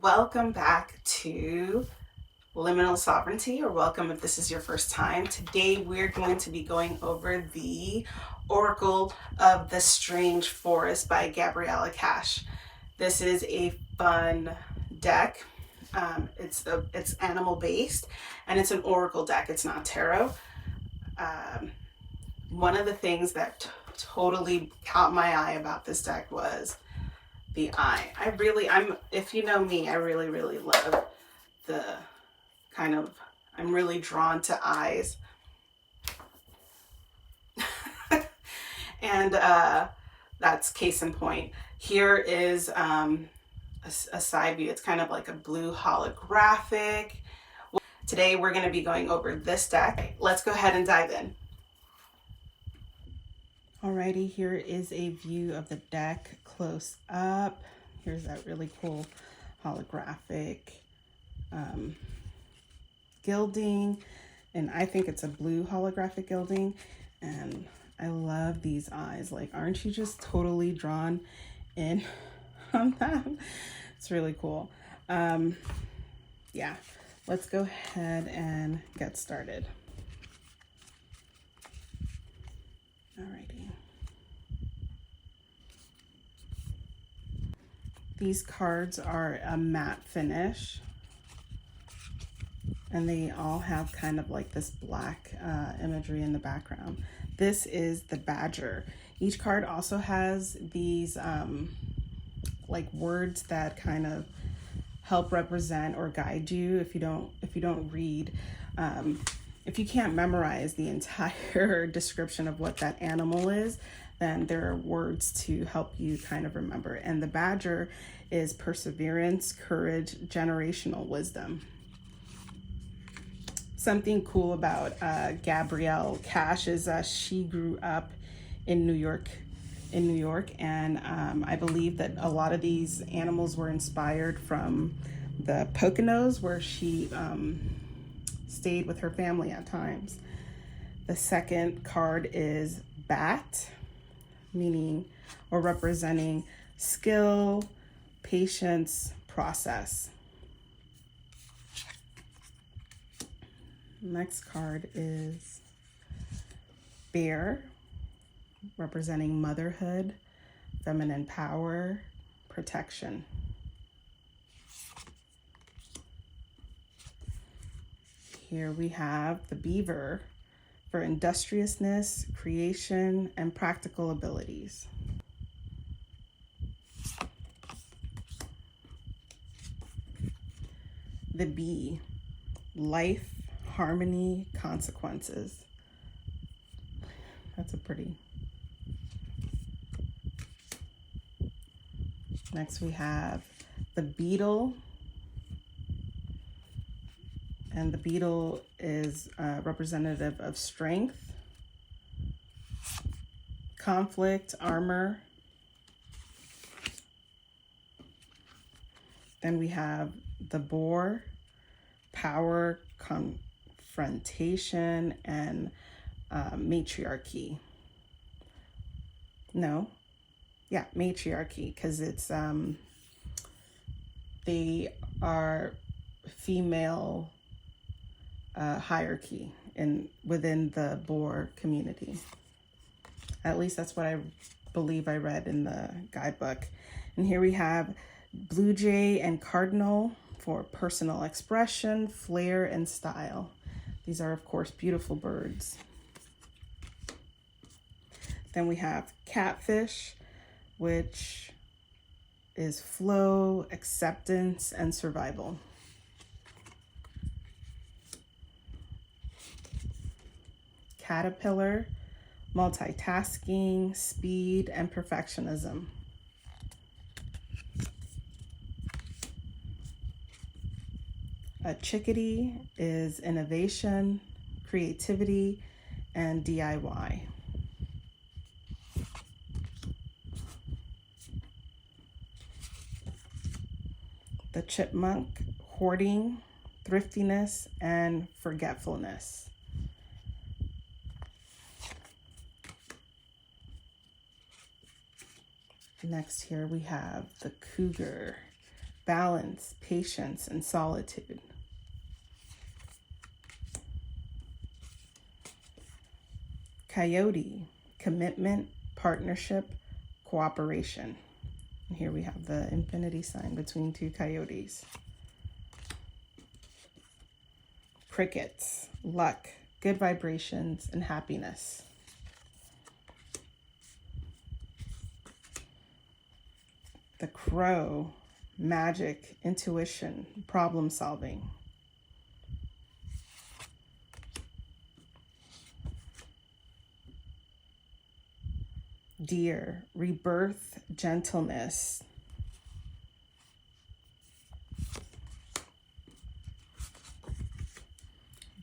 Welcome back to Liminal Sovereignty, or welcome if this is your first time. Today we're going to be going over the Oracle of the Strange Forest by Gabby Kash. This is a fun deck. It's animal based, and it's an oracle deck. It's not tarot. One of the things that totally caught my eye about this deck was the eye. If you know me, I really love the kind of, I'm really drawn to eyes. And that's case in point. Here is a side view. It's kind of like a blue holographic. Today we're going to be going over this deck. Let's go ahead and dive in. Alrighty, here is a view of the deck close up. Here's that really cool holographic gilding, and I think it's a blue holographic gilding, and I love these eyes. Like, aren't you just totally drawn in on that? It's really cool. Yeah, let's go ahead and get started. Alrighty. These cards are a matte finish, and they all have kind of like this black imagery in the background. This is the badger. Each card also has these like words that kind of help represent or guide you if you don't read. If you can't memorize the entire description of what that animal is, then there are words to help you kind of remember. And the badger is perseverance, courage, generational wisdom. Something cool about Gabby Kash is she grew up in New York, and I believe that a lot of these animals were inspired from the Poconos, where she stayed with her family at times. The second card is bat, meaning or representing skill, patience, process. Next card is bear, representing motherhood, feminine power, protection. Here we have the beaver for industriousness, creation, and practical abilities. The bee, life, harmony, consequences. That's a pretty. Next we have the beetle, and the beetle is representative of strength, conflict, armor. Then we have the boar, power, confrontation, and matriarchy. Matriarchy, because it's they are female hierarchy within the boar community. At least that's what I believe I read in the guidebook. And here we have blue jay and cardinal for personal expression, flair, and style. These are, of course, beautiful birds. Then we have catfish, which is flow, acceptance, and survival. Caterpillar, multitasking, speed, and perfectionism. A chickadee is innovation, creativity, and DIY. The chipmunk, hoarding, thriftiness, and forgetfulness. Next here we have the cougar, balance, patience, and solitude. Coyote, commitment, partnership, cooperation. And here we have the infinity sign between two coyotes. Crickets, luck, good vibrations, and happiness. The crow, magic, intuition, problem solving. Deer, rebirth, gentleness.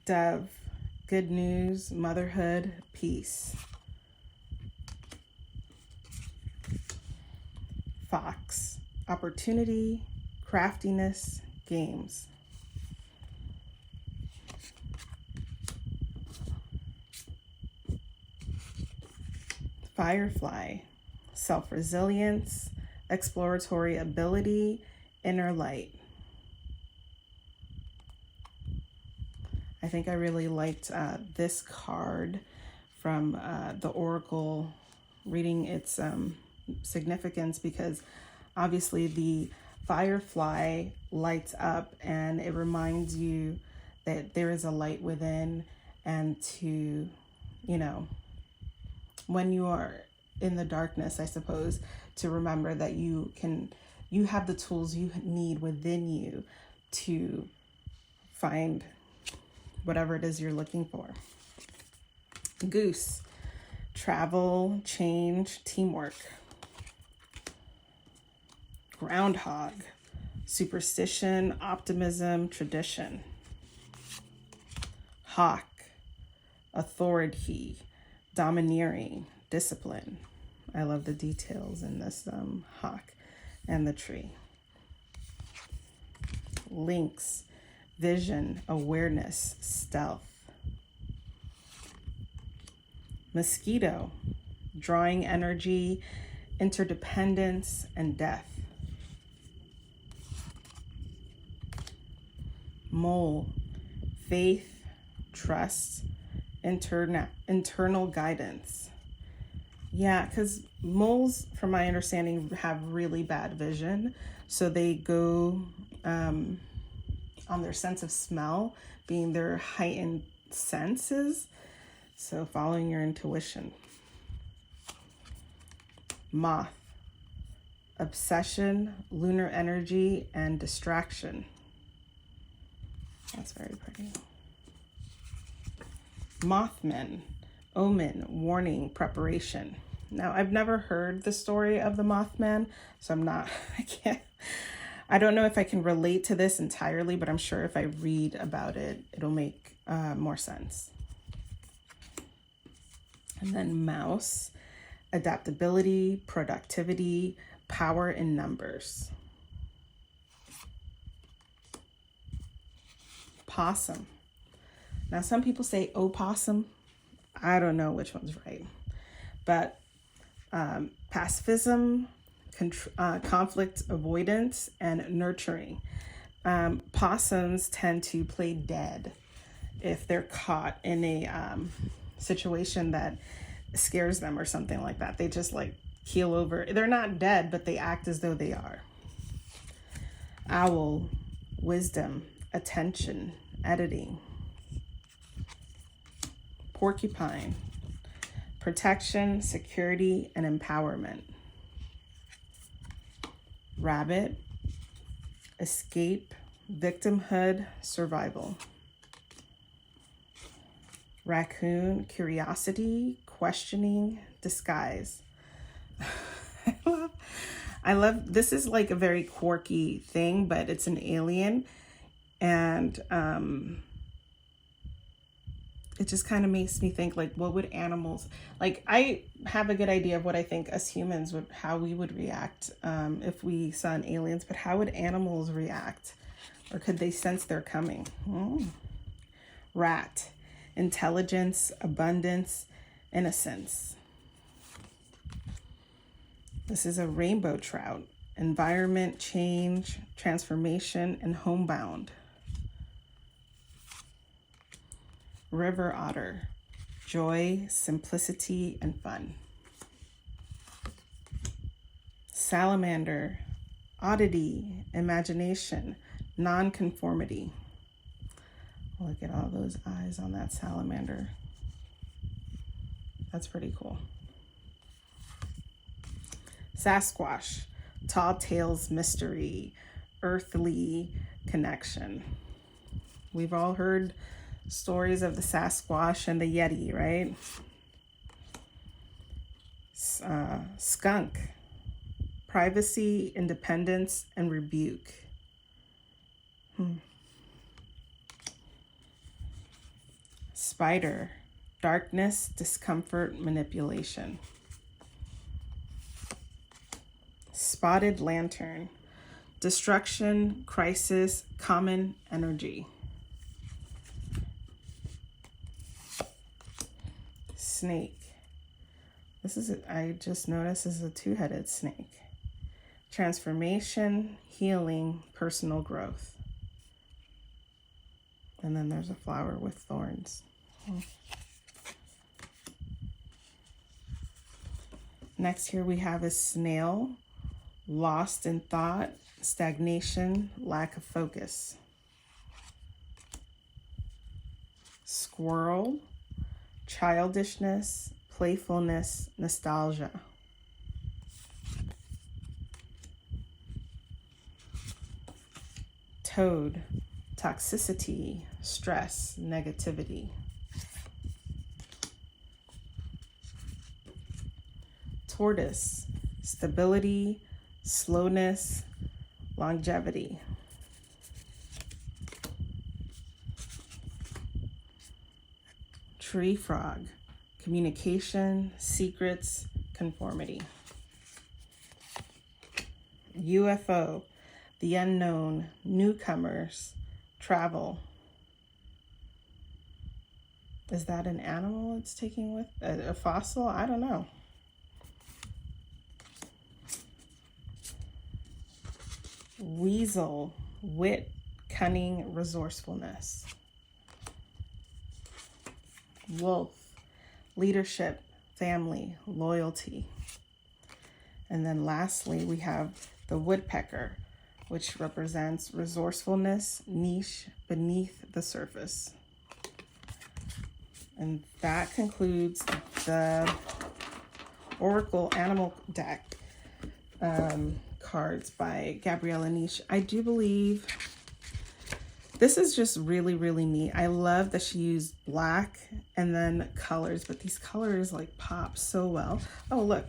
Dove, good news, motherhood, peace. Fox, opportunity, craftiness, games. Firefly, self-resilience, exploratory ability, inner light. I think I really liked this card from the Oracle, reading its significance, because obviously the firefly lights up and it reminds you that there is a light within, and to, you know, when you are in the darkness, I suppose, to remember that you have the tools you need within you to find whatever it is you're looking for. Goose, travel, change, teamwork. Groundhog, superstition, optimism, tradition. Hawk, authority, domineering, discipline. I love the details in this hawk and the tree. Lynx, vision, awareness, stealth. Mosquito, drawing energy, interdependence, and death. Mole, faith, trust, internal guidance. Yeah, because moles, from my understanding, have really bad vision. So they go on their sense of smell, being their heightened senses. So following your intuition. Moth, obsession, lunar energy, and distraction. That's very pretty. Mothman, omen, warning, preparation. Now, I've never heard the story of the Mothman, so I don't know if I can relate to this entirely, but I'm sure if I read about it, it'll make more sense. And then mouse, adaptability, productivity, power in numbers. Possum. Now, some people say opossum. I don't know which one's right. But pacifism, conflict avoidance, and nurturing. Possums tend to play dead if they're caught in a situation that scares them or something like that. They just like keel over. They're not dead, but they act as though they are. Owl, wisdom, attention, editing. Porcupine, protection, security, and empowerment. Rabbit, escape, victimhood, survival. Raccoon, curiosity, questioning, disguise. I love, this is like a very quirky thing, but it's an alien, and it just kind of makes me think, like, what would animals, like, I have a good idea of what I think us humans would, how we would react if we saw an aliens, but how would animals react? Or could they sense they're coming? Rat, intelligence, abundance, innocence. This is a rainbow trout, environment, change, transformation, and homebound. River otter, joy, simplicity, and fun. Salamander, oddity, imagination, nonconformity. Look at all those eyes on that salamander. That's pretty cool. Sasquatch, tall tales, mystery, earthly connection. We've all heard stories of the Sasquatch and the Yeti, right? Skunk, privacy, independence, and rebuke. Spider, darkness, discomfort, manipulation. Spotted lantern, destruction, crisis, common energy. Snake. I just noticed this is a two-headed snake. Transformation, healing, personal growth. And then there's a flower with thorns. Next here we have a snail, lost in thought, stagnation, lack of focus. Squirrel, childishness, playfulness, nostalgia. Toad, toxicity, stress, negativity. Tortoise, stability, slowness, longevity. Tree frog, communication, secrets, conformity. UFO, the unknown, newcomers, travel. Is that an animal it's taking with? A fossil? I don't know. Weasel, wit, cunning, resourcefulness. Wolf, leadership, family, loyalty. And then lastly, we have the woodpecker, which represents resourcefulness, niche, beneath the surface. And that concludes the Oracle Animal Deck cards by Gabriella Niche. I do believe this is just really, really neat. I love that she used black and then colors, but these colors like pop so well. Oh, look,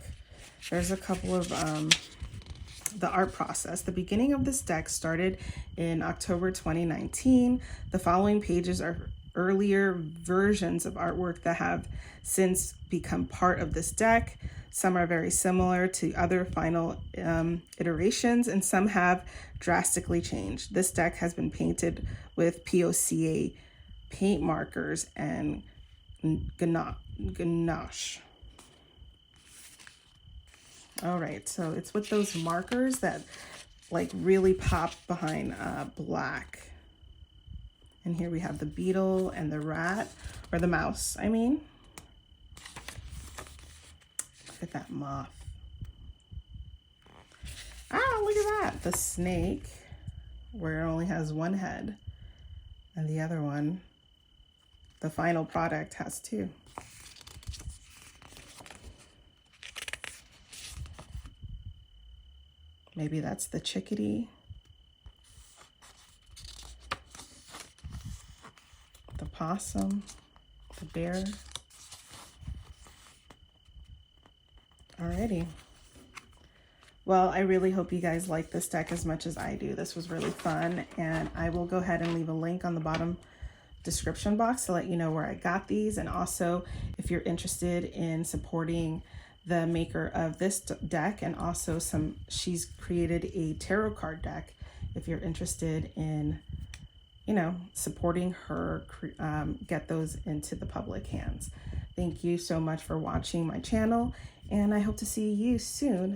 there's a couple of the art process. The beginning of this deck started in October 2019. The following pages are earlier versions of artwork that have since become part of this deck. Some are very similar to other final iterations, and some have drastically changed. This deck has been painted with POCA paint markers and ganache. All right, so it's with those markers that like really pop behind black. And here we have the beetle and the rat, or the mouse, I mean. Look at that moth. Ah, look at that. The snake, where it only has one head, and the other one, the final product, has two. Maybe that's the chickadee. The possum, the bear. Alrighty. Well, I really hope you guys like this deck as much as I do. This was really fun, and I will go ahead and leave a link on the bottom description box to let you know where I got these. And also, if you're interested in supporting the maker of this deck, and also she's created a tarot card deck, if you're interested in, you know, supporting her, get those into the public hands. Thank you so much for watching my channel, and I hope to see you soon